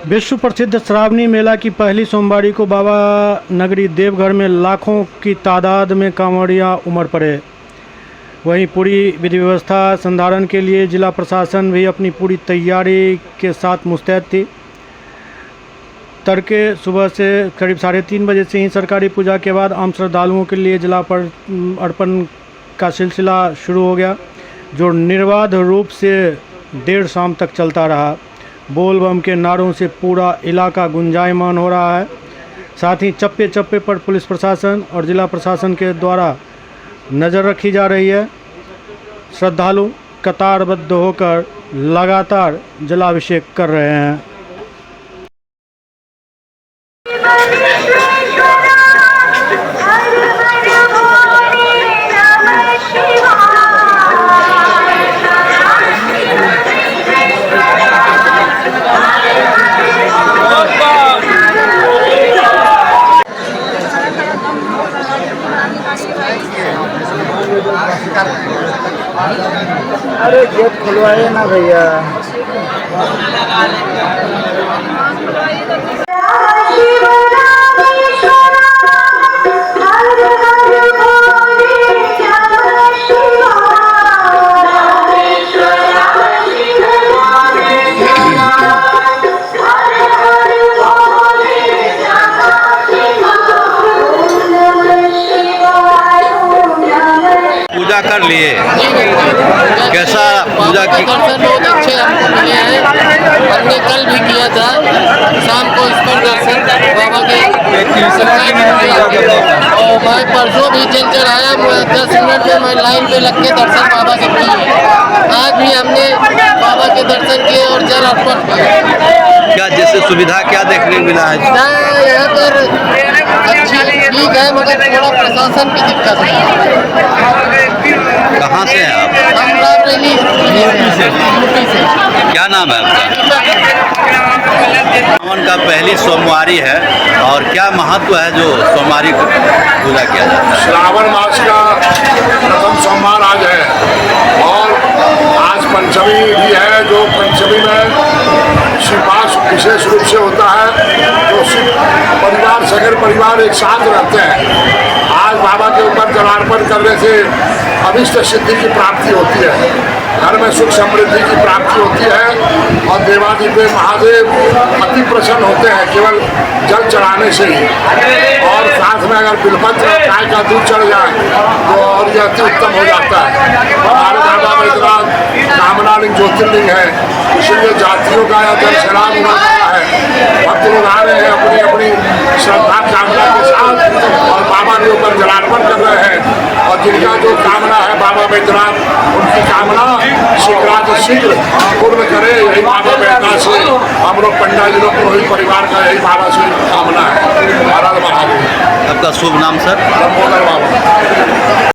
विश्व प्रसिद्ध श्रावणी मेला की पहली सोमवारी को बाबा नगरी देवघर में लाखों की तादाद में कांवड़िया उमड़ पड़े। वहीं पूरी विधि व्यवस्था संधारण के लिए जिला प्रशासन भी अपनी पूरी तैयारी के साथ मुस्तैद थी। तड़के सुबह से करीब 3:30 बजे से ही सरकारी पूजा के बाद आम श्रद्धालुओं के लिए जला अर्पण का सिलसिला शुरू हो गया, जो निर्बाध रूप से देर शाम तक चलता रहा। बोल बम के नारों से पूरा इलाका गुंजायमान हो रहा है। साथ ही चप्पे चप्पे पर पुलिस प्रशासन और जिला प्रशासन के द्वारा नज़र रखी जा रही है। श्रद्धालु कतारबद्ध होकर लगातार जलाभिषेक कर रहे हैं। अरे गेट खुलवाइए ना भैया। पूजा कर लिए, कैसा पूजा की? दर्शन बहुत अच्छे हमको मिले हैं। हमने कल भी किया था शाम को इस पर दर्शन बाबा के, और मैं परसों भी जल चढ़ाया। 10 मिनट में मैं लाइन पे लग के दर्शन बाबा के किए। आज भी हमने बाबा के दर्शन किए और जल अर्पण किया। क्या जैसे सुविधा क्या देखने को मिला है? यहाँ पर अच्छी ठीक है, मगर थोड़ा प्रशासन की दिक्कत है। कहाँ से हैं आप? हम रायबरेली यूपी से। क्या नाम है आपका? सावन का पहली सोमवारी है और क्या महत्व है जो सोमवारी को पूजा किया जाता है? श्रावण मास का प्रथम सोमवार आज है और आज पंचमी भी है, जो पंचमी में शिववास विशेष रूप से होता है, जो शिव परिवार सगर परिवार एक साथ रहते हैं। आज बाबा के ऊपर जलार्पण करने से अभिष्ट सिद्धि की प्राप्ति होती है, घर में सुख समृद्धि की प्राप्ति होती है और देवाधिदेव महादेव अति प्रसन्न होते हैं केवल जल चढ़ाने से ही। और साथ में अगर बिलपत्र गाय का दूध चढ़ जाए तो और यह अति उत्तम हो जाता है। हमारे बाबा बैद्यनाथ कामनालिंग ज्योतिर्लिंग है, इसलिए जातियों का यह जल सैलाब हुआ है। भक्त लोग आ रहे हैं अपनी अपनी श्रद्धा कामना के साथ और बाबा के ऊपर जलार्पण कर रहे हैं। और जिनका जो कामना है बाबा बैद्यनाथ उनकी कामना शीघ्र पूर्ण करे, यही बाबा बैद्यनाथ से हम लोग पंडा जी लोग पुरोहित परिवार का यही बाबा से कामना है। महाराज महादेव। आपका शुभ नाम सर? लंबोदर बाबा।